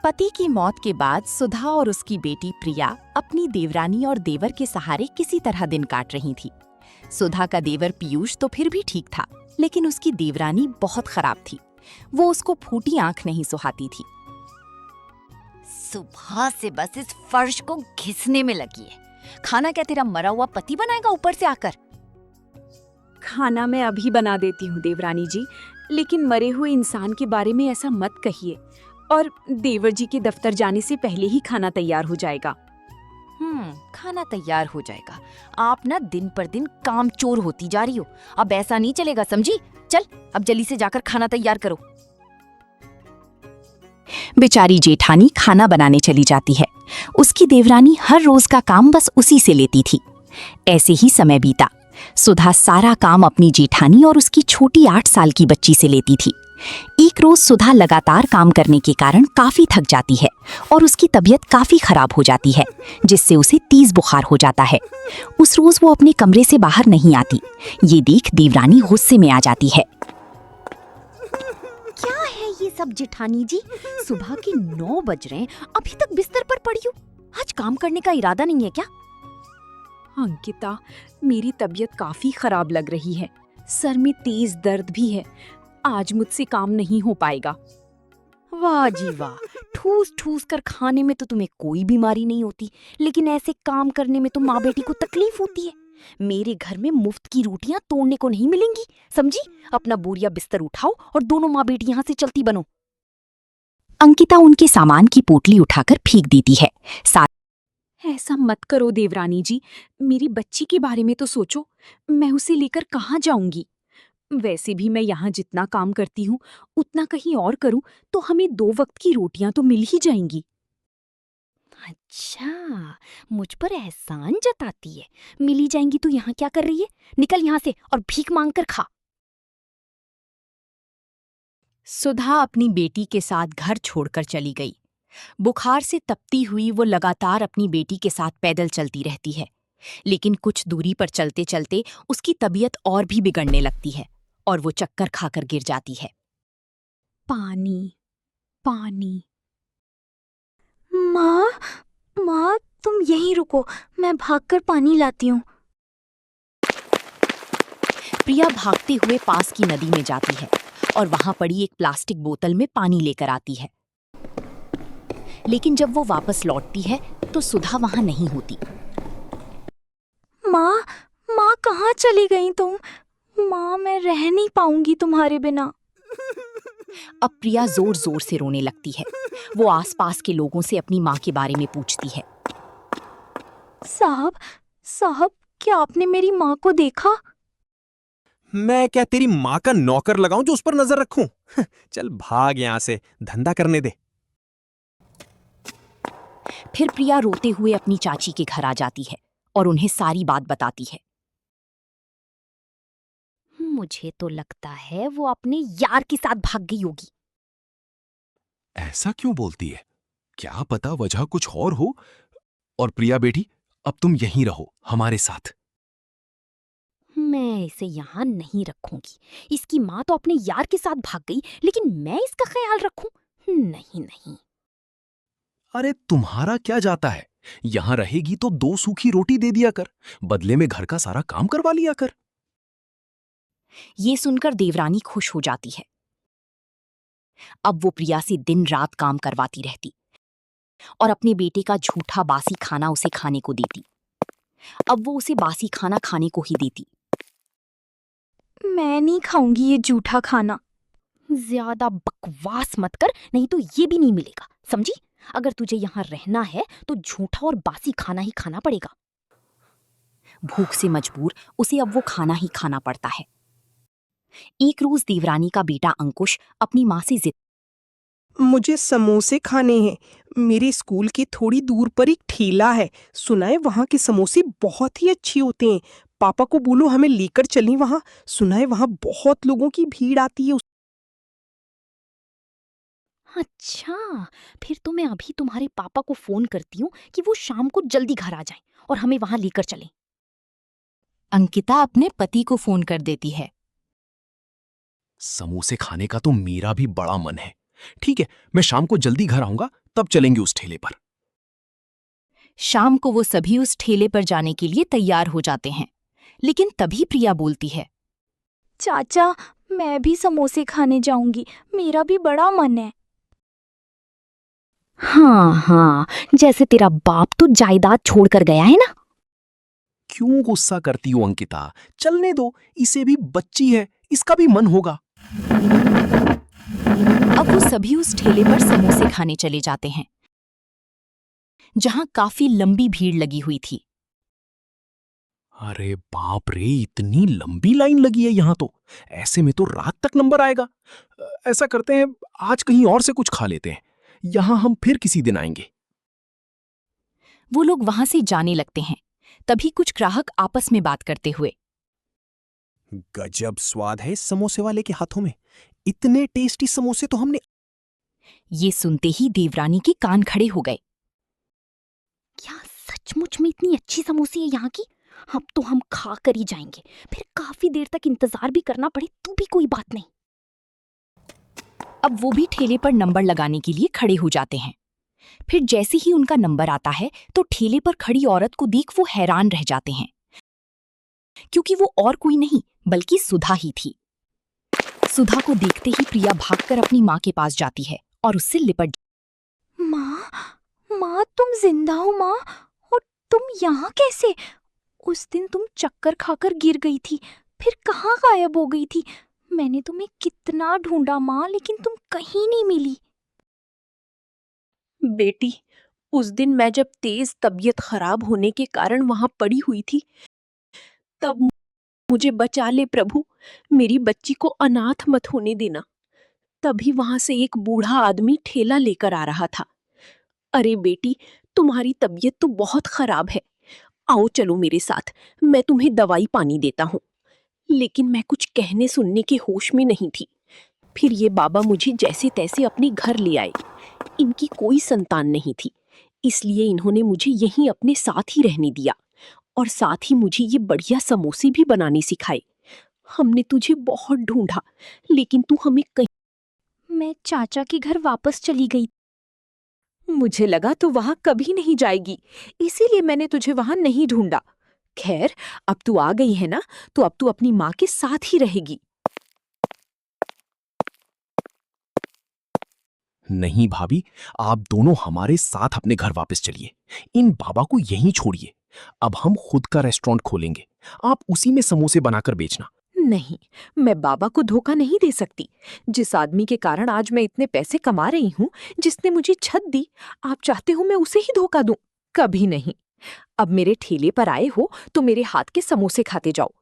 पति की मौत के बाद सुधा और उसकी बेटी प्रिया अपनी देवरानी और देवर के सहारे किसी तरह दिन काट रही थी। सुधा का देवर पीयूष तो फिर भी ठीक था, लेकिन उसकी देवरानी बहुत खराब थी। वो उसको फूटी आंख नहीं सुहाती थी। सुबह से बस इस फर्श को घिसने में लगी है। खाना क्या तेरा मरा हुआ पति बनाएगा ऊपर से आकर? खाना मैं अभी बना देती हूँ देवरानी जी, लेकिन मरे हुए इंसान के बारे में ऐसा मत कहिए। और देवर जी के दफ्तर जाने से पहले ही खाना तैयार हो जाएगा। खाना तैयार हो जाएगा। आप ना दिन पर दिन कामचोर होती जा रही हो। अब ऐसा नहीं चलेगा, समझी? चल अब जल्दी से जाकर खाना तैयार करो। बेचारी जेठानी खाना बनाने चली जाती है। उसकी देवरानी हर रोज का काम बस उसी से लेती थी। ऐसे ही समय बीता। सुधा सारा काम अपनी जेठानी और उसकी छोटी 8 साल की बच्ची से लेती थी। एक रोज सुधा लगातार काम करने के कारण काफी थक जाती है और उसकी तबीयत काफी खराब हो जाती है, जिससे उसे तेज बुखार हो जाता है। उस रोज वो अपने कमरे से बाहर नहीं आती। ये देख देवरानी गुस्से में आ जाती है। क्या है ये सब जेठानी जी? सुबह के 9 बज रहे हैं, अभी तक बिस्तर पर पड़ी हो। आज काम करने का इरादा नहीं है क्या? अंकिता, मेरी तबीयत काफी खराब लग रही है। सर में तेज दर्द भी है। आज मुझसे काम नहीं हो पाएगा। वाह जी वाह, ठूस ठूस कर खाने में तो तुम्हें कोई बीमारी नहीं होती, लेकिन ऐसे काम करने में तो माँ बेटी को तकलीफ होती है। मेरे घर में मुफ्त की रोटियां तोड़ने को नहीं मिलेंगी, समझी? अपना बोरिया बिस्तर उठाओ और दोनों माँ बेटी यहाँ से चलती बनो। अंकिता उनके सामान की पोटली उठाकर फेंक देती है। ऐसा मत करो देवरानी जी, मेरी बच्ची के बारे में तो सोचो। मैं उसे लेकर कहाँ जाऊंगी? वैसे भी मैं यहाँ जितना काम करती हूँ उतना कहीं और करूँ तो हमें 2 वक्त की रोटियां तो मिल ही जाएंगी। अच्छा, मुझ पर एहसान जताती है। मिली जाएंगी तो यहाँ क्या कर रही है? निकल यहाँ से और भीख मांग कर खा। सुधा अपनी बेटी के साथ घर छोड़कर चली गई। बुखार से तपती हुई वो लगातार अपनी बेटी के साथ पैदल चलती रहती है, लेकिन कुछ दूरी पर चलते चलते उसकी तबीयत और भी बिगड़ने लगती है और वो चक्कर खाकर गिर जाती है। पानी, पानी। माँ, माँ, तुम यहीं रुको, मैं भागकर पानी लाती हूँ। प्रिया भागते हुए पास की नदी में जाती है और वहां पड़ी एक प्लास्टिक बोतल में पानी लेकर आती है। लेकिन जब वो वापस लौटती है तो सुधा वहां नहीं होती। माँ, माँ कहाँ चली गई तुम? माँ, मैं रह नहीं पाऊंगी तुम्हारे बिना। अब प्रिया जोर जोर से रोने लगती है। वो आसपास के लोगों से अपनी माँ के बारे में पूछती है। साहब, साहब, क्या आपने मेरी माँ को देखा? मैं क्या तेरी माँ का नौकर लगाऊं जो उस पर नजर रखूं? चल भाग यहां से, धंधा करने दे। फिर प्रिया रोते हुए अपनी चाची के घर आ जाती है और उन्हें सारी बात बताती है। मुझे तो लगता है वो अपने यार के साथ भाग गई होगी। ऐसा क्यों बोलती है? क्या पता वजह कुछ और हो। और प्रिया बेटी, अब तुम यहीं रहो हमारे साथ। मैं इसे यहाँ नहीं रखूंगी। इसकी माँ तो अपने यार के साथ भाग गई, लेकिन मैं इसका ख्याल रखूं? नहीं नहीं। अरे तुम्हारा क्या जाता है? यहां रहेगी तो 2 सूखी रोटी दे दिया कर, बदले में घर का सारा काम करवा लिया कर। ये सुनकर देवरानी खुश हो जाती है। अब वो प्रिया से दिन रात काम करवाती रहती और अपने बेटे का झूठा बासी खाना उसे खाने को देती। अब वो उसे बासी खाना खाने को ही देती। मैं नहीं खाऊंगी ये जूठा खाना। ज्यादा बकवास मत कर, नहीं तो ये भी नहीं मिलेगा, समझी? अगर तुझे यहाँ रहना है तो झूठा और बासी खाना ही खाना पड़ेगा। भूख से मजबूर उसे अब वो खाना ही खाना पड़ता है। एक रोज देवरानी का बेटा अंकुश अपनी माँ से जिद। मुझे समोसे खाने हैं। मेरे स्कूल के थोड़ी दूर पर एक ठेला है। सुना है वहाँ के समोसे बहुत ही अच्छे होते हैं। पापा को बोलो हमें लेकर चलें वहाँ। सुना है वहाँ बहुत लोगों की भीड़ आती है। अच्छा, फिर तो मैं अभी तुम्हारे पापा को फोन करती हूँ कि वो शाम को जल्दी घर आ जाएं और हमें वहां लेकर चलें। अंकिता अपने पति को फोन कर देती है। समोसे खाने का तो मेरा भी बड़ा मन है। ठीक है, मैं शाम को जल्दी घर आऊंगा, तब चलेंगे उस ठेले पर। शाम को वो सभी उस ठेले पर जाने के लिए तैयार हो जाते हैं, लेकिन तभी प्रिया बोलती है, चाचा, मैं भी समोसे खाने जाऊंगी, मेरा भी बड़ा मन है। हाँ हाँ, जैसे तेरा बाप तो जायदाद छोड़कर गया है ना। क्यों गुस्सा करती हो अंकिता? चलने दो, इसे भी बच्ची है, इसका भी मन होगा। अब वो सभी उस ठेले पर समोसे खाने चले जाते हैं, जहां काफी लंबी भीड़ लगी हुई थी। अरे बाप रे, इतनी लंबी लाइन लगी है यहाँ तो। ऐसे में तो रात तक नंबर आएगा। ऐसा करते हैं, आज कहीं और से कुछ खा लेते हैं, यहाँ हम फिर किसी दिन आएंगे। वो लोग वहां से जाने लगते हैं। तभी कुछ ग्राहक आपस में बात करते हुए, गजब स्वाद है इस समोसे वाले के हाथों में। इतने टेस्टी समोसे तो हमने। ये सुनते ही देवरानी के कान खड़े हो गए। क्या सचमुच में इतनी अच्छी समोसी है यहाँ की? अब तो हम खा कर ही जाएंगे, फिर काफी देर तक इंतजार भी करना पड़े तो भी कोई बात नहीं। अब वो भी ठेले पर नंबर लगाने के लिए खड़े हो जाते हैं। फिर जैसे ही उनका नंबर आता है तो ठेले पर खड़ी औरत को देख वो हैरान रह जाते हैं, क्योंकि वो और कोई नहीं बल्कि सुधा ही थी। सुधा को देखते ही प्रिया भागकर अपनी माँ के पास जाती है और उससे लिपट। माँ, माँ तुम जिंदा हो माँ? और तुम यहाँ कैसे? उस दिन तुम चक्कर खाकर गिर गई थी, फिर कहाँ गायब हो गई थी? मैंने तुम्हें कितना ढूंढा माँ, लेकिन तुम कहीं नहीं मिली। बेटी, उस दिन मैं जब तेज तबीयत खराब होने के कारण वहां पड़ी हुई थी, तब मुझे बचा ले प्रभु, मेरी बच्ची को अनाथ मत होने देना। तभी वहां से एक बूढ़ा आदमी ठेला लेकर आ रहा था। अरे बेटी, तुम्हारी तबीयत तो बहुत खराब है, आओ चलो मेरे साथ, मैं तुम्हें दवाई पानी देता हूँ। लेकिन मैं कुछ कहने सुनने के होश में नहीं थी। फिर ये बाबा मुझे जैसे तैसे अपने घर ले आए। इनकी कोई संतान नहीं थी, इसलिए इन्होंने मुझे यहीं अपने साथ ही रहने दिया और साथ ही मुझे ये बढ़िया समोसे भी बनाने सिखाए। हमने तुझे बहुत ढूंढा, लेकिन तू हमें कहीं। मैं चाचा के घर वापस चली गई। मुझे लगा तू वहां कभी नहीं जाएगी, इसीलिए मैंने तुझे वहां नहीं ढूंढा। खैर, अब तू आ गई है ना, तो अब तू अपनी माँ के साथ ही रहेगी। नहीं भाभी, आप दोनों हमारे साथ अपने घर वापस चलिए। इन बाबा को यहीं छोड़िए। अब हम खुद का रेस्टोरेंट खोलेंगे, आप उसी में समोसे बनाकर बेचना। नहीं, मैं बाबा को धोखा नहीं दे सकती। जिस आदमी के कारण आज मैं इतने पैसे कमा रही हूँ, जिसने मुझे छत दी, आप चाहते हो मैं उसे ही धोखा दूं? कभी नहीं। अब मेरे ठेले पर आए हो तो मेरे हाथ के समोसे खाते जाओ,